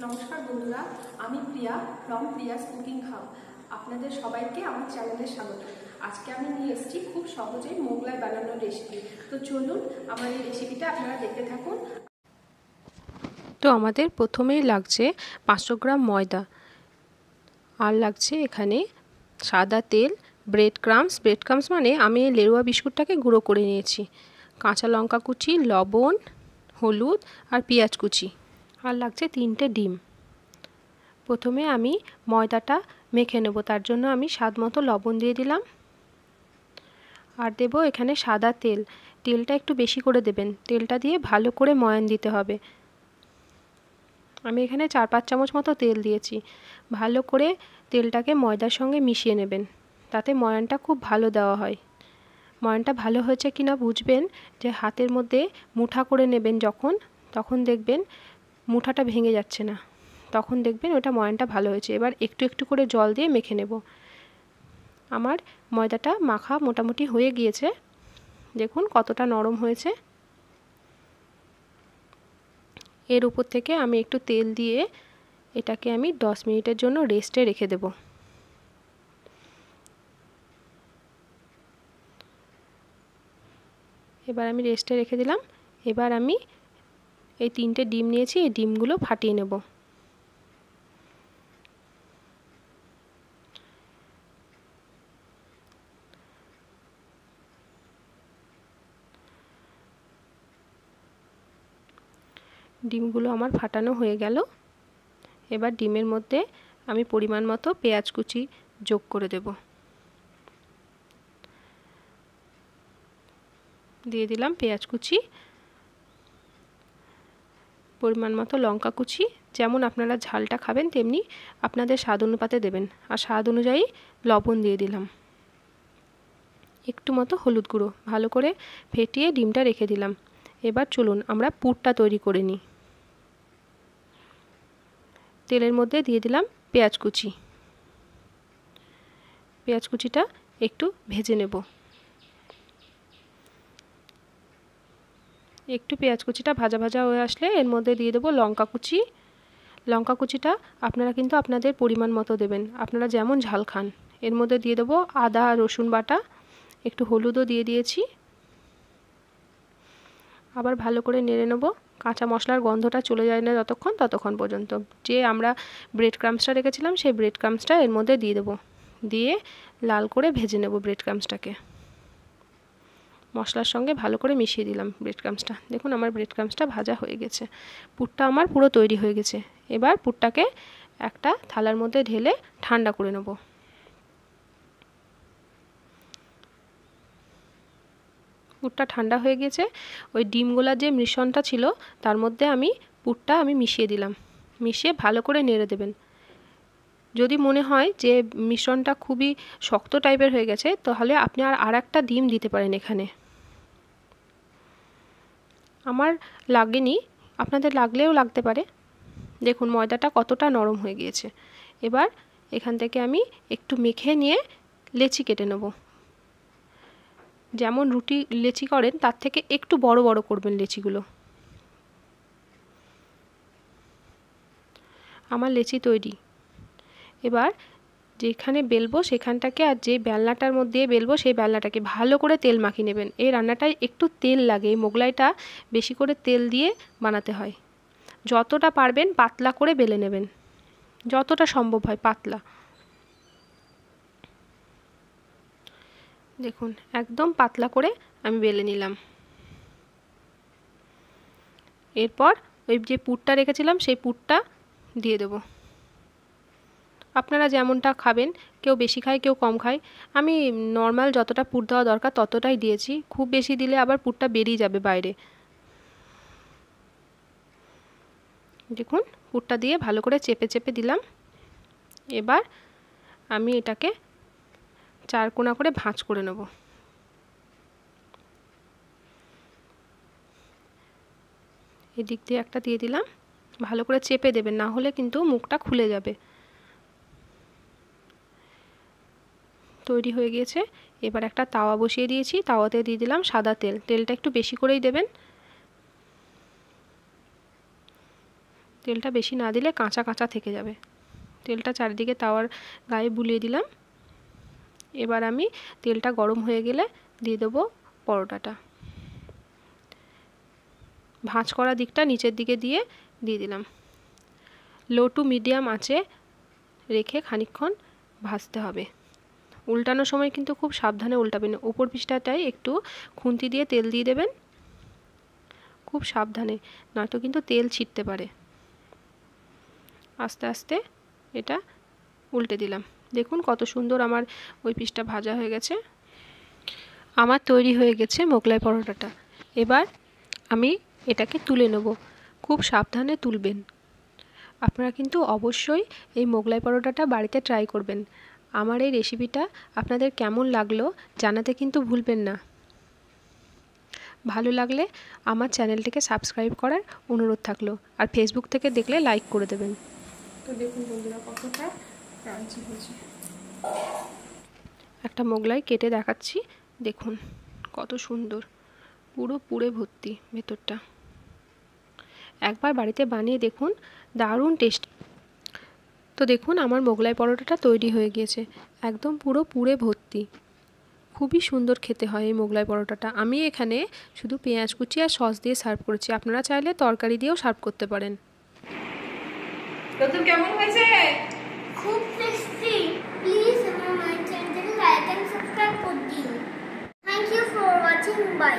নমস্কার বন্ধুরা, আমি প্রিয়া ফ্রম প্রিয়াস কুকিং হাব। আপনাদের সবাইকে আমার চ্যানেলে স্বাগত। আজকে আমি নিয়ে এসেছি খুব সহজেই মোগলাই বানানোর রেসিপি। তো চলুন আমার এই রেসিপিটা আপনারা দেখতে থাকুন। তো আমাদের প্রথমেই লাগছে 500 গ্রাম ময়দা, আর লাগছে এখানে সাদা তেল, ব্রেড ক্রামস মানে আমি লেরুয়া বিস্কুটটাকে গুঁড়ো করে নিয়েছি, কাঁচা লঙ্কা কুচি, লবণ, হলুদ আর পেঁয়াজ কুচি, আর লাগছে 3টে ডিম। প্রথমে আমি ময়দাটা মেখে নেব, তার জন্য আমি স্বাদ মতো লবণ দিয়ে দিলাম, আর দেব এখানে সাদা তেল। তেলটা একটু বেশি করে দেবেন, তেলটা দিয়ে ভালো করে ময়ান দিতে হবে। আমি এখানে 4-5 চামচ মতো তেল দিয়েছি। ভালো করে তেলটাকে ময়দার সঙ্গে মিশিয়ে নেবেন, তাতে ময়ানটা খুব ভালো দেওয়া হয়। ময়ানটা ভালো হয়েছে কিনা বুঝবেন যে হাতের মধ্যে মুঠা করে নেবেন তখন দেখবেন মুঠাটা ভেঙে যাচ্ছে না, তখন দেখবেন ওটা ময়ানটা ভালো হয়েছে। এবার একটু একটু করে জল দিয়ে মেখে নেব। আমার ময়দাটা মাখা মোটামুটি হয়ে গিয়েছে, দেখুন কতটা নরম হয়েছে। এর উপর থেকে আমি একটু তেল দিয়ে এটাকে আমি 10 মিনিটের জন্য রেস্টে রেখে দেব। এবার আমি রেস্টে রেখে দিলাম। এবার আমি এই 3টে ডিম নিয়েছি, এই ডিমগুলো ফাটিয়ে নেব। ডিমগুলো আমার ফাটানো হয়ে গেল। এবার ডিমের মধ্যে আমি পরিমাণ মতো পেঁয়াজ কুচি যোগ করে দেব। দিয়ে দিলাম পেঁয়াজ কুচি, পরিমাণ মতো লঙ্কা কুচি, যেমন আপনারা ঝালটা খাবেন তেমনি আপনাদের স্বাদ অনুপাতে দেবেন, আর স্বাদ অনুযায়ী লবণ দিয়ে দিলাম, একটু মতো হলুদ গুঁড়ো। ভালো করে ফেটিয়ে ডিমটা রেখে দিলাম। এবার চলুন আমরা পুরটা তৈরি করে নিই। তেলের মধ্যে দিয়ে দিলাম পেঁয়াজ কুচি। পেঁয়াজ কুচিটা একটু ভেজে নেব। একটু পেঁয়াজ কুচিটা ভাজা ভাজা হয়ে আসলে এর মধ্যে দিয়ে দেবো লঙ্কা কুচি। লঙ্কা কুচিটা আপনারা কিন্তু আপনাদের পরিমাণ মতো দেবেন, আপনারা যেমন ঝাল খান। এর মধ্যে দিয়ে দেবো আদা আর রসুন বাটা, একটু হলুদও দিয়ে দিয়েছি। আবার ভালো করে নেড়ে নেব, কাঁচা মশলার গন্ধটা চলে যায় না ততক্ষণ পর্যন্ত। যে আমরা ব্রেড ক্রামসটা রেখেছিলাম সেই ব্রেড ক্রামসটা এর মধ্যে দিয়ে দেবো, দিয়ে লাল করে ভেজে নেব ব্রেড ক্রামসটাকে। মশলার সঙ্গে ভালো করে মিশিয়ে দিলাম ব্রেড ক্রামসটা। দেখুন আমার ব্রেড ক্রামসটা ভাজা হয়ে গেছে, পুরটা আমার পুরো তৈরি হয়ে গেছে। এবার পুরটাকে একটা থালার মধ্যে ঢেলে ঠান্ডা করে নেব। পুরটা ঠান্ডা হয়ে গেছে। ওই ডিমগুলার যে মিশ্রণটা ছিল তার মধ্যে পুরটা আমি মিশিয়ে দিলাম। মিশিয়ে ভালো করে নেড়ে দেবেন। যদি মনে হয় যে মিশ্রণটা খুবই শক্ত টাইপের হয়ে গেছে, তাহলে আপনি আর একটা ডিম দিতে পারেন এখানে। আমার লাগেনি, আপনাদের লাগলেও লাগতে পারে। দেখুন ময়দাটা কতটা নরম হয়ে গিয়েছে। এবার এখান থেকে আমি একটু মেখে নিয়ে লেচি কেটে নেব। যেমন রুটি লেচি করেন তার থেকে একটু বড় বড় করবেন লেচিগুলো। আমার লেচি তৈরি। এবার যেখানে বেলবো সেখানটাকে, আর যে বেলনাটার মধ্যে বেলবো সেই বেলনাটাকে ভালো করে তেল মাখিয়ে নেবেন। এই রান্নাটায় একটু তেল লাগে, এই মোগলাইটা বেশি করে তেল দিয়ে বানাতে হয়। যতটা পারবেন পাতলা করে বেলে নেবেন, যতটা সম্ভব হয় পাতলা। দেখুন একদম পাতলা করে আমি বেলে নিলাম। এরপর ওই যে পুরটা রেখেছিলাম সেই পুরটা দিয়ে দেব। আপনারা যেমনটা খাবেন, কেউ বেশি খায় কেউ কম খায়। আমি নর্মাল যতটা পুর দেওয়া দরকার ততটাই দিয়েছি, খুব বেশি দিলে আবার পুরটা বেরিয়ে যাবে বাইরে। দেখুন পুরটা দিয়ে ভালো করে চেপে চেপে দিলাম। এবার আমি এটাকে 4 কোণা করে ভাঁজ করে নেব। এদিক দিয়ে একটা দিয়ে দিলাম, ভালো করে চেপে দেবেন, না হলে কিন্তু মুখটা খুলে যাবে। তৈরি হয়ে গিয়েছে। এবার একটা তাওয়া বসিয়ে দিয়েছি, তাওয়াতে দিয়ে দিলাম সাদা তেল। তেলটা একটু বেশি করেই দেবেন। তেলটা বেশি না দিলে কাঁচা কাঁচা থেকে যাবে। তেলটা চারিদিকে তাওয়ার গায়ে বুলিয়ে দিলাম। এবার আমি তেলটা গরম হয়ে গেলে দিয়ে দেবো পরোটাটা। ভাঁজ করা দিকটা নিচের দিকে দিয়ে দিলাম। লো টু মিডিয়াম আঁচে রেখে খানিকক্ষণ ভাজতে হবে। উল্টানোর সময় কিন্তু খুব সাবধানে উল্টাবেন। উপর পিঠটাটায় একটু খুন্তি দিয়ে তেল দিয়ে দেবেন, খুব সাবধানে, নয়তো কিন্তু তেল ছিটতে পারে। আস্তে আস্তে এটা উল্টে দিলাম। দেখুন কত সুন্দর আমার ওই পিসটা ভাজা হয়ে গেছে। আমার তৈরি হয়ে গেছে মোগলাই পরোটাটা। এবার আমি এটাকে তুলে নেব। খুব সাবধানে তুলবেন। আপনারা কিন্তু অবশ্যই এই মোগলাই পরোটাটা বাড়িতে ট্রাই করবেন। আমার এই রেসিপিটা আপনাদের কেমন লাগলো জানাতে কিন্তু ভুলবেন না। ভালো লাগলে আমার চ্যানেলটিকে সাবস্ক্রাইব করার অনুরোধ থাকলো। আর ফেসবুক থেকে দেখলে লাইক করে দেবেন। তো দেখুন বন্ধুরা কতটা ক্রাঞ্চি হয়েছে। একটা মোগলাই কেটে দেখাচ্ছি, দেখুন কত সুন্দর, পুরো পুরে ভর্তি ভেতরটা। একবার বাড়িতে বানিয়ে দেখুন, দারুণ টেস্ট। তো দেখুন আমার মোগলাই পরোটাটা তৈরি হয়ে গিয়েছে, একদম পুরো পুরে ভর্তি। খুবই সুন্দর খেতে হয় এই মোগলাই পরোটাটা। আমি এখানে শুধু পেঁয়াজ কুচি আর সস দিয়ে সার্ভ করেছি, আপনারা চাইলে তরকারি দিয়েও সার্ভ করতে পারেন। তো কেমন হয়েছে? খুব টেস্টি। প্লিজ আমার চ্যানেলটাকে লাইক এন্ড সাবস্ক্রাইব করে দিন। Thank you for watching. By.